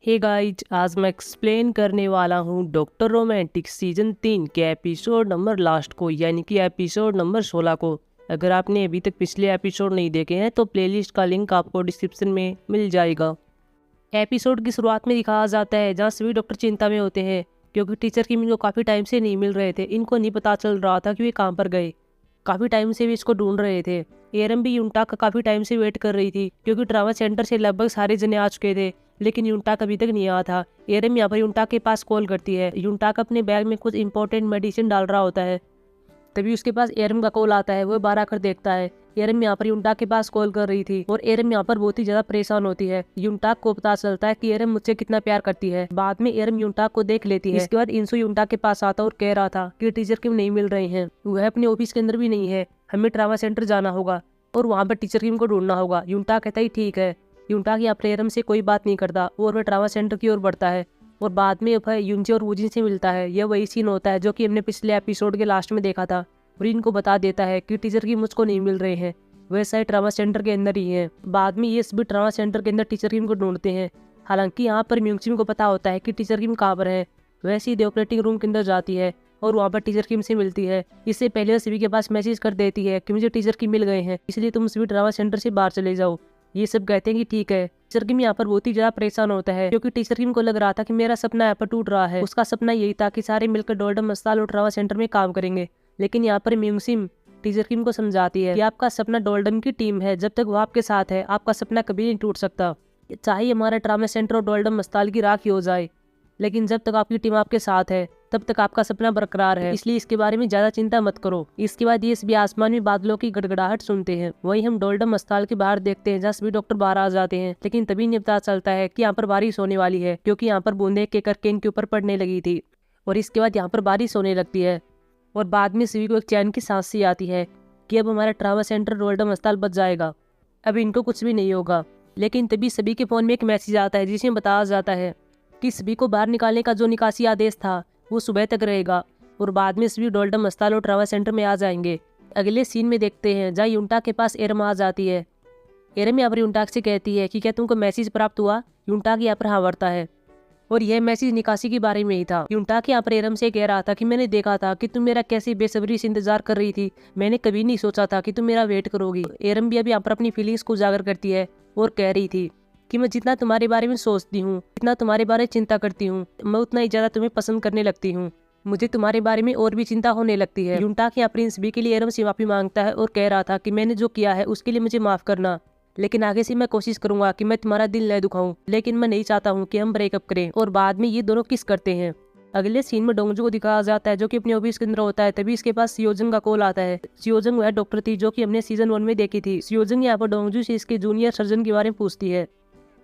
Hey guys, आज मैं explain करने वाला हूँ डॉक्टर रोमांटिक सीजन 3 के एपिसोड नंबर लास्ट को, यानी कि एपिसोड नंबर 16 को। अगर आपने अभी तक पिछले एपिसोड नहीं देखे हैं तो प्लेलिस्ट का लिंक आपको डिस्क्रिप्शन में मिल जाएगा। एपिसोड की शुरुआत में दिखाया जाता है जहाँ सभी डॉक्टर चिंता में होते हैं क्योंकि टीचर किम इनको काफ़ी टाइम से नहीं मिल रहे थे। इनको नहीं पता चल रहा था कि वे कहाँ पर गए। काफ़ी टाइम से भी इसको ढूंढ रहे थे। एरम भी यूनटाक का काफ़ी टाइम से वेट कर रही थी क्योंकि ट्रामा सेंटर से लगभग सारे जने आ चुके थे, लेकिन यूनटाक अभी तक नहीं आया था। एरम यहाँ पर यूनटाक के पास कॉल करती है। यूनटाक अपने बैग में कुछ इंपॉर्टेंट मेडिसिन डाल रहा होता है, तभी उसके पास एरम का कॉल आता है। वो बाहर आकर देखता है एरम यहाँ पर यूनटाक के पास कॉल कर रही थी और एरम यहाँ पर बहुत ही ज्यादा परेशान होती है। यूनटाक को पता चलता है कि एरम मुझसे कितना प्यार करती है। बाद में एरम यूनटाक को देख लेती है। इसके बाद इंसू यूनटाक के पास आता और कह रहा था कि टीचर किम नहीं मिल रहे हैं, वह अपने ऑफिस के अंदर भी नहीं है, हमें ट्रामा सेंटर जाना होगा और वहाँ पर टीचर किम को ढूंढना होगा। यूनटाक कहता ही ठीक है। यूनटाक यहाँ पर एरम से कोई बात नहीं करता और वह ट्रामा सेंटर की ओर बढ़ता है और बाद में वह यूनजे और वूजिन से मिलता है। यह वही सीन होता है जो कि हमने पिछले एपिसोड के लास्ट में देखा था और इनको बता देता है कि टीचर की मुझको नहीं मिल रहे हैं, वह शायद ट्रामा सेंटर के अंदर ही है। बाद में ये सभी ट्रामा सेंटर के अंदर टीचर किम को ढूंढते हैं। हालांकि यहाँ पर म्यूंगचिम को पता होता है कि टीचर किम कहाँ पर है। वह सीधे ऑपरेटिंग रूम के अंदर जाती है और वहाँ पर टीचर किम से मिलती है। इससे पहले वह सभी के पास मैसेज कर देती है कि मुझे टीचर किम मिल गए हैं, इसलिए तुम सभी ट्रामा सेंटर से बाहर चले जाओ। ये सब कहते हैं कि ठीक है। टीचर किम यहाँ पर बहुत ही ज्यादा परेशान होता है क्योंकि टीचर किम को लग रहा था कि मेरा सपना यहाँ पर टूट रहा है। उसका सपना यही था कि सारे मिलकर डोल्डम अस्पताल और ट्रामा सेंटर में काम करेंगे, लेकिन यहाँ पर म्यूंगसिम टीचर किम को समझाती है कि आपका सपना डोल्डम की टीम है, जब तक वो आपके साथ है आपका सपना कभी नहीं टूट सकता। चाहे हमारा ट्रामा सेंटर और डोल्डम अस्पताल की राख हो जाए, लेकिन जब तक आपकी टीम आपके साथ है तब तक आपका सपना बरकरार है, इसलिए इसके बारे में ज्यादा चिंता मत करो। इसके बाद ये सभी आसमान में बादलों की गड़गड़ाहट सुनते हैं। वही हम डोल्डम अस्पताल के बाहर देखते हैं जहाँ सभी डॉक्टर बाहर आ जाते हैं, लेकिन तभी नहीं पता चलता है कि यहाँ पर बारिश होने वाली है क्योंकि यहाँ पर बूंदे के करके इनके ऊपर पड़ने लगी थी और इसके बाद यहाँ पर बारिश होने लगती है और बाद में सभी को एक चैन की सांस सी आती है कि अब हमारा ट्रामा सेंटर डोल्डम अस्पताल बच जाएगा, अब इनको कुछ भी नहीं होगा। लेकिन तभी सभी के फोन में एक मैसेज आता है जिसमें बताया जाता है कि सभी को बाहर निकालने का जो निकासी आदेश था वो सुबह तक रहेगा और बाद में सभी डोल्डम अस्पताल और ट्रामा सेंटर में आ जाएंगे। अगले सीन में देखते हैं जहाँ यूनटाक के पास एरम आ जाती है। एरम यहाँ पर यूनटाक से कहती है कि क्या तुमको मैसेज प्राप्त हुआ। यूनटाक यहाँ पर हाँ भरता है और यह मैसेज निकासी के बारे में ही था। यूनटाक यहाँ पर एरम से कह रहा था कि मैंने देखा था कि तुम मेरा कैसे बेसब्री से इंतजार कर रही थी, मैंने कभी नहीं सोचा था कि तुम मेरा वेट करोगी। एरम भी अभी यहाँ पर अपनी फीलिंग्स को उजागर करती है और कह रही थी कि मैं जितना तुम्हारे बारे में सोचती हूँ, जितना तुम्हारे बारे में चिंता करती हूँ, मैं उतना ही ज्यादा तुम्हें पसंद करने लगती हूँ। मुझे तुम्हारे बारे में और भी चिंता होने लगती है। यूनटाक यहाँ प्रिंस बी के लिए एरम से माफी मांगता है और कह रहा था कि मैंने जो किया है उसके लिए मुझे माफ करना, लेकिन आगे से मैं कोशिश करूंगा कि मैं तुम्हारा दिल न दुखाऊं, लेकिन मैं नहीं चाहता हूँ कि हम ब्रेकअप करें। और बाद में ये दोनों किस करते हैं। अगले सीन में डोंगजू को दिखाया जाता है जो कि अपने ऑफिस के अंदर होता है। तभी इसके पास सियोजंग का कॉल आता है। सियोजंग वह डॉक्टर थी जो कि हमने सीजन 1 में देखी थी। सियोजंग यहाँ पर डोंगजू से इसके जूनियर सर्जन के बारे में पूछती है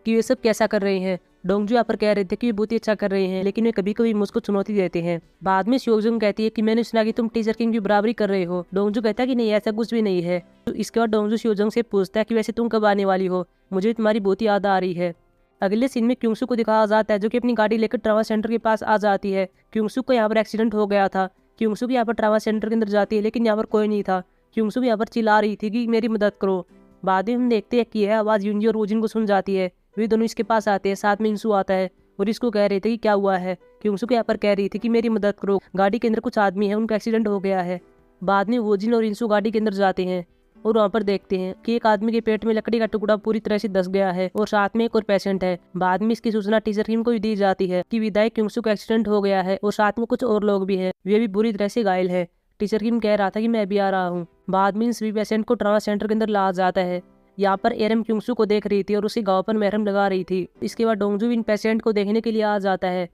कि वे सब कैसा कर रहे हैं। डोंगजू यहाँ पर कह रहे थे कि वे बहुत ही अच्छा कर रहे हैं, लेकिन वे कभी कभी मुझको चुनौती देते हैं। बाद में सियोजंग कहती है कि मैंने सुना कि तुम टीचर किम की बराबरी कर रहे हो। डोंगजू कहता है कि नहीं, ऐसा कुछ भी नहीं है। तो इसके बाद डोंगजू सियोजंग से पूछता है कि वैसे तुम कब आने वाली हो, मुझे तुम्हारी बहुत ही याद आ रही है। अगले सीन में क्यूंगसू को दिखाया जाता है जो कि अपनी गाड़ी लेकर ट्रामा सेंटर के पास आ जाती है। क्यूंगसू को यहाँ पर एक्सीडेंट हो गया था। क्यूंगसू भी यहाँ पर ट्रामा सेंटर के अंदर जाती है, लेकिन यहाँ पर कोई नहीं था। क्यूंगसू भी यहाँ पर चिल्ला रही थी कि मेरी मदद करो। बाद में हम देखते हैं कि यह आवाज़ यूनजी और वूजिन को सुन जाती है। वे दोनों इसके पास आते हैं, साथ में इंसू आता है और इसको कह रहे थे कि क्या हुआ है। क्यूंगसू को यहाँ पर कह रही थी कि मेरी मदद करो, गाड़ी के अंदर कुछ आदमी है, उनका एक्सीडेंट हो गया है। बाद में वूजिन और इंसू गाड़ी के अंदर जाते हैं और वहाँ पर देखते हैं कि एक आदमी के पेट में लकड़ी का टुकड़ा पूरी तरह से धंस गया है और साथ में एक और पेशेंट है। बाद में इसकी सूचना टीचर किम को भी दी जाती है कि विधायक क्यूंगसू का एक्सीडेंट हो गया है और साथ में कुछ और लोग भी हैं, वे भी बुरी तरह से घायल है। टीचर किम कह रहा था कि मैं भी आ रहा हूँ। बाद में इन सभी पेशेंट को ट्रामा सेंटर के अंदर लाया जाता है। यहाँ पर एरम क्यूंगसू को देख रही थी और उसी गाँव पर मरहम लगा रही थी। इसके बाद डोंगजू इन पेशेंट को देखने के लिए आ जाता है,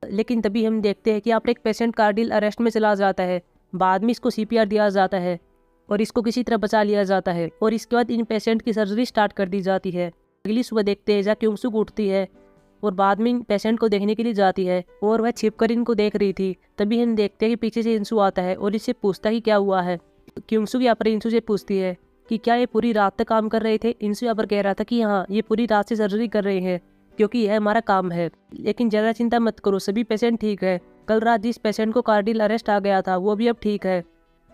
लेकिन तभी हम देखते हैं कि यहाँ पर एक पेशेंट कार्डियल अरेस्ट में चला जाता है। बाद में इसको CPR दिया जाता है और इसको किसी तरह बचा लिया जाता है और इसके बाद इन पेशेंट की सर्जरी स्टार्ट कर दी जाती है। अगली सुबह देखते हैं जहाँ क्यूंगसू उठती है और बाद में इन पेशेंट को देखने के लिए जाती है और वह छिपकर इनको देख रही थी। तभी हम देखते हैं कि पीछे से इंसू आता है और इससे पूछता है कि क्या हुआ है। क्यूंगसू यहाँ पर इंसू से पूछती है कि क्या ये पूरी रात तक काम कर रहे थे। इंसू यहाँ पर कह रहा था कि हाँ, ये पूरी रात से सर्जरी कर रहे हैं क्योंकि यह हमारा काम है, लेकिन ज़्यादा चिंता मत करो, सभी पेशेंट ठीक है। कल रात जिस पेशेंट को कार्डियल अरेस्ट आ गया था वो भी अब ठीक है,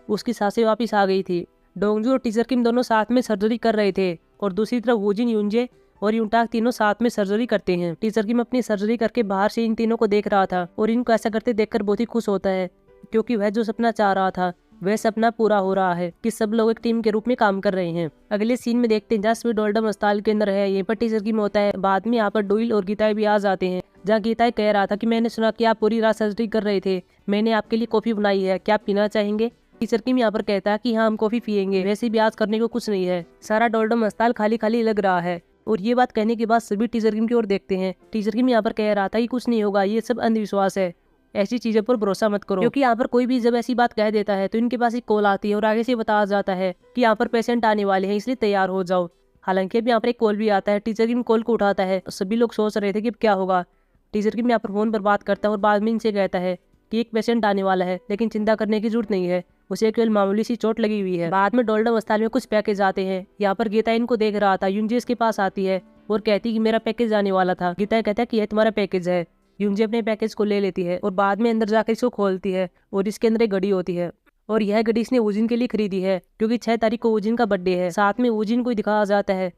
उसकी सांसें वापस आ गई थी। डोंगजू और टीचर किम दोनों साथ में सर्जरी कर रहे थे और दूसरी तरफ वूजिन यूनजे और यूनटाक तीनों साथ में सर्जरी करते हैं। टीचर किम अपनी सर्जरी करके बाहर से इन तीनों को देख रहा था और इनको ऐसा करते देखकर बहुत ही खुश होता है, क्योंकि वह जो सपना चाह रहा था वह सपना पूरा हो रहा है कि सब लोग एक टीम के रूप में काम कर रहे हैं। अगले सीन में देखते हैं जहाँ स्वीट डोल्डम अस्पताल के अंदर है, यहीं पर टीचर किम होता है। बाद में यहाँ पर डोइल और गीता भी आ जाते हैं, जहाँ गीता कह रहा था कि मैंने सुना कि आप पूरी रात सर्जरी कर रहे थे, मैंने आपके लिए कॉफी बनाई है, क्या आप पीना चाहेंगे? टीचर किम यहाँ पर कहता है कि हाँ हम कॉफी पियेंगे, वैसे भी आज करने को कुछ नहीं है, सारा डोल्डम अस्पताल खाली खाली लग रहा है। और ये बात कहने के बाद सभी टीचर किम की ओर देखते हैं। टीचर किम यहाँ पर कह रहा था कि कुछ नहीं होगा, ये सब अंधविश्वास है, ऐसी चीजों पर भरोसा मत करो, क्योंकि यहाँ पर कोई भी जब ऐसी बात कह देता है तो इनके पास एक कॉल आती है और आगे से बताया जाता है कि यहाँ पर पेशेंट आने वाले हैं, इसलिए तैयार हो जाओ। हालांकि अब यहाँ पर एक कॉल भी आता है, टीचर किम कॉल को उठाता है। सभी लोग सोच रहे थे कि क्या होगा। टीचर किम यहाँ पर फोन पर बात करता है और बाद में इनसे कहता है कि एक पेशेंट आने वाला है, लेकिन चिंता करने की जरूरत नहीं है, उसे केवल मामूली सी चोट लगी हुई है। बाद में डोल्डम अस्पताल में कुछ पैकेज आते हैं। यहाँ पर गीता इनको देख रहा था। यूनजे इसके पास आती है और कहती कि मेरा पैकेज आने वाला था। गीता कहता है कि यह तुम्हारा पैकेज है। यूनजे अपने पैकेज को ले लेती है और बाद में अंदर जाकर इसको खोलती है और इसके अंदर एक घड़ी होती है और यह घड़ी इसने वूजिन के लिए खरीदी है, क्योंकि 6 तारीख को वूजिन का बर्थडे है। साथ में वूजिन को दिखाया जाता है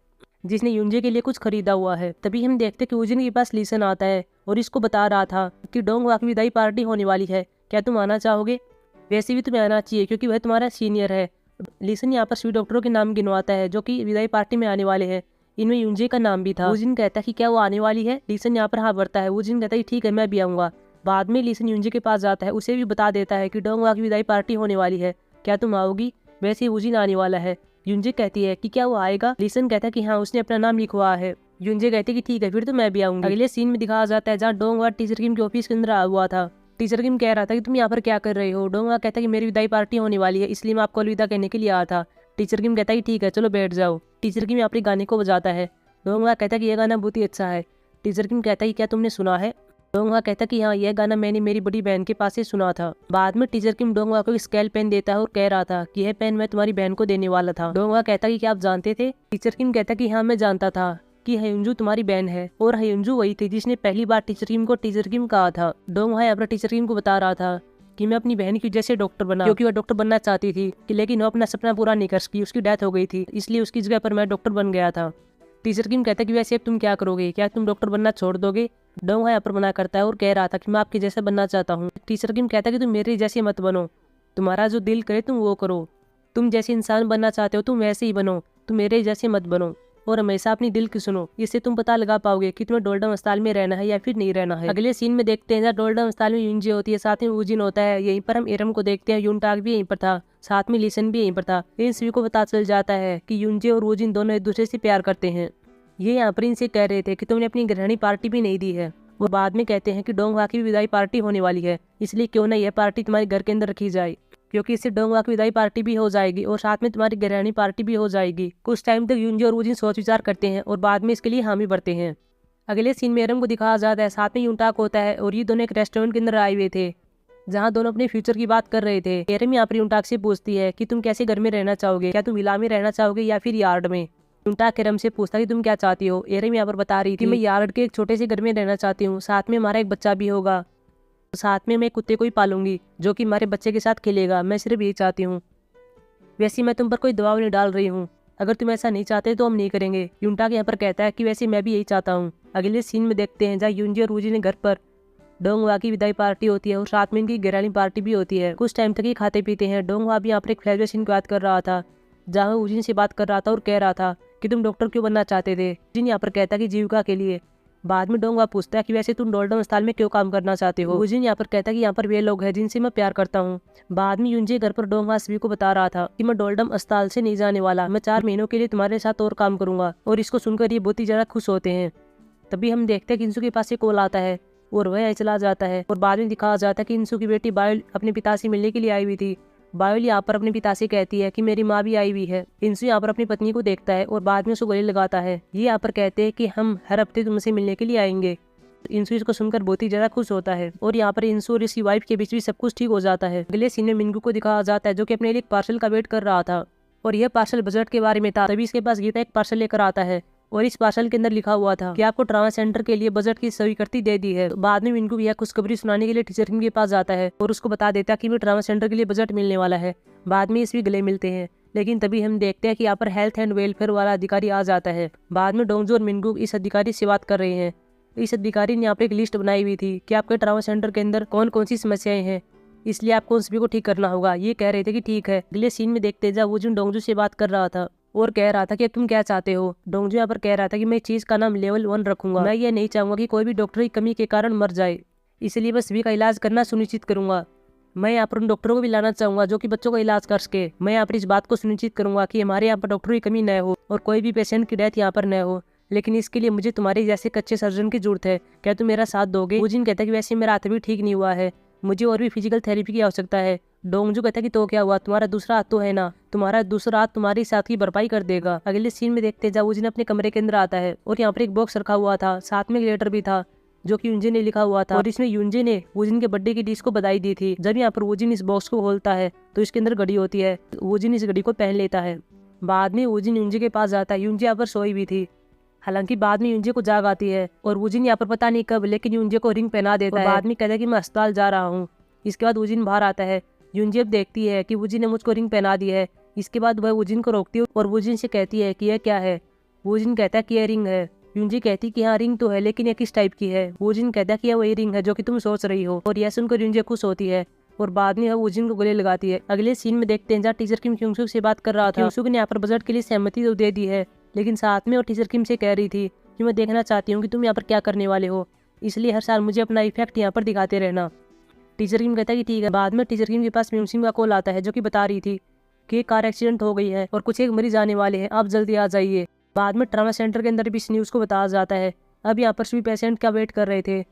जिसने यूनजे के लिए कुछ खरीदा हुआ है। तभी हम देखते कि वूजिन के पास लीसन आता है और इसको बता रहा था कि डोंगवा की विदाई पार्टी होने वाली है, क्या तुम आना चाहोगे? वैसे भी तुम्हें आना चाहिए क्योंकि वह तुम्हारा सीनियर है। लीसन यहाँ पर स्वीट डॉक्टरों के नाम गिनवाता है जो कि विदाई पार्टी में आने वाले हैं। इनमें यूनजे का नाम भी था। वूजिन कहता है कि क्या वो आने वाली है? लीसन यहाँ पर हाँ भरता है। वूजिन कहता है ठीक है मैं भी आऊंगा। बाद में लीसन यूनजे के पास जाता है, उसे भी बता देता है कि डोंगवा की विदाई पार्टी होने वाली है, क्या तुम आओगी? वैसे वूजिन आने वाला है। यूनजे कहती है कि क्या वो आएगा? लीसन कहता है कि हाँ उसने अपना नाम लिखवाया है। यूनजे कहते कि ठीक है फिर तो मैं भी आऊंगी। अगले सीन में दिखाया जाता है जहाँ डोंगवा टीचर किम के ऑफिस के अंदर आया हुआ था। टीचर किम कह रहा था कि तुम यहाँ पर क्या कर रहे हो? डोंगवा कहता है कि मेरी विदाई पार्टी होने वाली है, इसलिए मैं आपको अलविदा कहने के लिए आया था। टीचर किम कहता है कि ठीक है चलो बैठ जाओ। टीचर किम यहाँ पर गाने को बजाता है। डोंगवा कहता है कि यह गाना बहुत ही अच्छा है। टीचर किम कहता है कि क्या तुमने सुना है? डोंगवा कहता है कि हाँ यह गाना मैंने मेरी बड़ी बहन के पास से सुना था। बाद में टीचर किम डोंगवा को एक स्केल पेन देता है और कह रहा था कि यह पेन मैं तुम्हारी बहन को देने वाला था। डोंगवा कहता है कि क्या आप जानते थे? टीचर किम कहता है कि हाँ मैं जानता था कि हयुंजू तुम्हारी बहन है, और हयुंजू वही थी जिसने पहली बार टीचर किम को टीचर किम कहा था। डोंगवा यहाँ पर टीचर किम को बता रहा था कि मैं अपनी बहन की वजह से डॉक्टर बना, क्योंकि वह डॉक्टर बनना चाहती थी लेकिन वो अपना सपना पूरा नहीं कर सकी, उसकी डेथ हो गई थी, इसलिए उसकी जगह पर मैं डॉक्टर बन गया था। टीचर किम कहता है कि वैसे अब तुम क्या करोगे, क्या तुम डॉक्टर बनना छोड़ दोगे? डोंगवा यहाँ पर मना करता है और कह रहा था कि मैं आपके जैसे बनना चाहता हूँ। टीचर किम कहता है कि तुम मेरे जैसे मत बनो, तुम्हारा जो दिल करे तुम वो करो, तुम जैसे इंसान बनना चाहते हो तुम वैसे ही बनो, तुम मेरे जैसे मत बनो और हमेशा अपनी दिल की सुनो, इससे तुम पता लगा पाओगे कि तुम्हें डोल्डम अस्पताल में रहना है या फिर नहीं रहना है। अगले सीन में देखते हैं जहाँ डोल्डम अस्पताल में यूनजे होती है, साथ में वूजिन होता है। यहीं पर हम एरम को देखते हैं, यूनटाक भी यहीं पर था, साथ में लीसन भी यहीं पर था। इन सभी को पता चल जाता है कि यूनजे और वूजिन दोनों एक दूसरे से प्यार करते हैं। ये यहाँ पर इनसे कह रहे थे कि तुमने अपनी गृहिणी पार्टी भी नहीं दी है। वो बाद में कहते हैं कि डोंगवा की विदाई पार्टी होने वाली है, इसलिए क्यों ना यह पार्टी तुम्हारे घर के अंदर रखी जाए, क्योंकि इससे डोंगवा की विदाई पार्टी भी हो जाएगी और साथ में तुम्हारी गृहिणी पार्टी भी हो जाएगी। कुछ टाइम तक यूनजे और वूजिन सोच विचार करते हैं और बाद में इसके लिए हामी भरते हैं। अगले सीन में एरम को दिखाया जाता है, साथ में यूनटाक होता है और ये दोनों एक रेस्टोरेंट के अंदर आए हुए थे जहाँ दोनों अपने फ्यूचर की बात कर रहे थे। एरम यहाँ पर यूनटाक से पूछती है कि तुम कैसे घर में रहना चाहोगे, क्या तुम विला में रहना चाहोगे या फिर यार्ड में? यूनटाक एरम से पूछता कि तुम क्या चाहती हो। एरम यहाँ पर बता रही थी मैं यार्ड के एक छोटे से घर में रहना चाहती हूँ, साथ में हमारा एक बच्चा भी होगा, साथ में मैं कुत्ते को ही पालूंगी जो कि हमारे बच्चे के साथ खेलेगा, मैं सिर्फ यही चाहती हूँ। वैसे मैं तुम पर कोई दबाव नहीं डाल रही हूँ, अगर तुम ऐसा नहीं चाहते तो हम नहीं करेंगे। यूनटाक यहाँ पर कहता है कि वैसे मैं भी यही चाहता हूँ। अगले सीन में देखते हैं जहाँ यूनजे और वूजिन ने घर पर डोंगवा की विदाई पार्टी होती है और साथ में इनकी गृहिणी पार्टी भी होती है। कुछ टाइम तक ही खाते पीते हैं। डोंगवा भी यहाँ पर एक फ्लैशबैक सीन की बात कर रहा था जहाँ वूजिन से बात कर रहा था और कह रहा था कि तुम डॉक्टर क्यों बनना चाहते थे। वूजिन यहाँ पर कहता है कि जीविका के लिए। बाद में डोंगवा पूछता है कि वैसे तुम डोल्डम अस्पताल में क्यों काम करना चाहते हो। वूजिन यहाँ पर कहता है कि यहाँ पर वे लोग हैं जिनसे मैं प्यार करता हूँ। बाद में यूनजे घर पर डोंगवा सभी को बता रहा था कि मैं डोल्डम अस्पताल से नहीं जाने वाला, मैं 4 महीनों के लिए तुम्हारे साथ और काम करूंगा। और इसको सुनकर ये बहुत ही ज्यादा खुश होते हैं। तभी हम देखते हैं कि इंसू के पास से कॉल आता है और वह चला जाता है और बाद में दिखाया जाता है कि इंसू की बेटी बायोल अपने पिता से मिलने के लिए आई हुई थी। बायोल यहाँ पर अपने पिता से कहती है कि मेरी माँ भी आई हुई है। इंसू यहाँ पर अपनी पत्नी को देखता है और बाद में उसको गले लगाता है। ये यहाँ पर कहते हैं कि हम हर हफ्ते तुमसे मिलने के लिए आएंगे। इंसू इसको सुनकर बहुत ही ज्यादा खुश होता है और यहाँ पर इंसू और इसकी वाइफ के बीच भी सब कुछ ठीक हो जाता है। अगले सीन में मिंगू को दिखाया जाता है जो कि अपने लिए एक पार्सल का वेट कर रहा था और यह पार्सल बजट के बारे में था। तभी इसके पास गीता एक पार्सल लेकर आता है और इस पार्सल के अंदर लिखा हुआ था कि आपको ट्रामा सेंटर के लिए बजट की स्वीकृति दे दी है। तो बाद में मिंगू यह खुशखबरी सुनाने के लिए टीचर किम के पास जाता है और उसको बता देता है कि मैं ट्रामा सेंटर के लिए बजट मिलने वाला है। बाद में इस भी गले मिलते हैं, लेकिन तभी हम देखते हैं कि यहाँ पर हेल्थ एंड वेलफेयर वाला अधिकारी आ जाता है। बाद में डोंगजू और मिनगुक इस अधिकारी से बात कर रहे हैं। इस अधिकारी ने यहाँ पर एक लिस्ट बनाई हुई थी कि आपके ट्रामा सेंटर के अंदर कौन कौन सी समस्याएं हैं, इसलिए आपको उन सभी को ठीक करना होगा। ये कह रहे थे कि ठीक है। अगले सीन में देखते जब वो जिन डोंगजू से बात कर रहा था और कह रहा था कि तुम क्या चाहते हो। डोंगजू यहाँ पर कह रहा था कि मैं इस चीज का नाम लेवल 1 रखूंगा। मैं ये नहीं चाहूंगा कि कोई भी डॉक्टर की कमी के कारण मर जाए, इसलिए मैं सभी का इलाज करना सुनिश्चित करूंगा। मैं यहाँ पर उन डॉक्टरों को भी लाना चाहूंगा जो कि बच्चों का इलाज कर सके। मैं यहाँ पर इस बात को सुनिश्चित करूंगा कि हमारे यहाँ पर डॉक्टरों की कमी न हो और कोई भी पेशेंट की डेथ यहाँ पर न हो, लेकिन इसके लिए मुझे तुम्हारे जैसे कच्चे सर्जन की जरूरत है। क्या तुम मेरा साथ दोगे? वो जिन कहता है कि वैसे मेरा हाथ भी ठीक नहीं हुआ है, मुझे और भी फिजिकल थेरेपी की आवश्यकता है। डोंगजू कहता है कि तो क्या हुआ, तुम्हारा दूसरा हाथ तो है ना, तुम्हारा दूसरा हाथ तुम्हारी साथ की भरपाई कर देगा। अगले सीन में देखते हैं जब वुजिन अपने कमरे के अंदर आता है और यहाँ पर एक बॉक्स रखा हुआ था, साथ में एक लेटर भी था जो कि यूंजे ने लिखा हुआ था और इसमें यूंजे ने वुजिन के बर्थडे की डिश को बधाई दी थी। जब यहाँ पर वुजिन इस बॉक्स को खोलता है तो इसके अंदर घड़ी होती है। वुजिन इस घड़ी को पहन लेता है। बाद में वुजिन यूंजे के पास जाता है। यूंजे यहाँ पर सोई भी थी। हालांकि बाद में यूंजे को जाग आती है और वुजिन यहाँ पर पता नहीं कब लेकिन यूंजे को रिंग पहना देता है। बाद में कहता है कि मैं अस्पताल जा रहा हूँ। इसके बाद वुजिन बाहर आता है। यूंजे अब देखती है कि वुजिन ने मुझको रिंग पहना दी है। इसके बाद वह वुजिन को रोकती है और वुजिन से कहती है कि यह क्या है। वुजिन कहता है कि यह रिंग है। यूंजी कहती कि हाँ रिंग तो है, लेकिन ये किस टाइप की है। वुजिन कहता है कि यह वही रिंग है जो कि तुम सोच रही हो, और यह सुनकर यूंजी खुश होती है और बाद में वह वुजिन को गले लगाती है। अगले सीन में देखते हैं जहाँ टीचर किम क्यूंगसुक से बात कर रहा था। क्यूंगसुक ने यहाँ पर बजट के लिए सहमति तो दे दी है, लेकिन साथ में वो टीचर किम से कह रही थी कि मैं देखना चाहती हूँ कि तुम यहाँ पर क्या करने वाले हो, इसलिए हर साल मुझे अपना इफेक्ट यहाँ पर दिखाते रहना। टीचर किम कहता है कि ठीक है। बाद में टीचर किम के पास म्यूसिम का कॉल आता है जो कि बता रही थी कि कार एक्सीडेंट हो गई है और कुछ एक मरीज आने वाले हैं, आप जल्दी आ जाइए। बाद में ट्रामा सेंटर के अंदर भी इस न्यूज़ को बताया जाता है। अब यहाँ पर सभी पेशेंट का वेट कर रहे थे।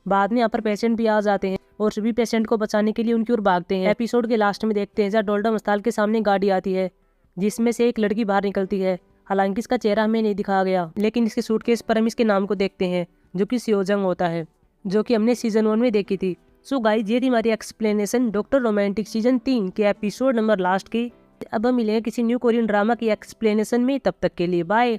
बाद में यहाँ पर पेशेंट भी आ जाते हैं और सभी पेशेंट को बचाने के लिए उनकी ओर भागते हैं। एपिसोड के लास्ट में देखते हैं जहाँ डोल्डम अस्पताल के सामने गाड़ी आती है जिसमें से एक लड़की बाहर निकलती है। हालांकि इसका चेहरा हमें नहीं दिखाया गया, लेकिन इसके सूटकेस पर हम इसके नाम को देखते हैं जो कि सियोजंग होता है, जो कि हमने सीजन 1 में देखी थी। सो गाइस, ये थी हमारी एक्सप्लेनेशन डॉक्टर रोमांटिक सीजन 3 के एपिसोड नंबर लास्ट की। अब हम मिलेंगे किसी न्यू कोरियन ड्रामा की एक्सप्लेनेशन में, तब तक के लिए बाय।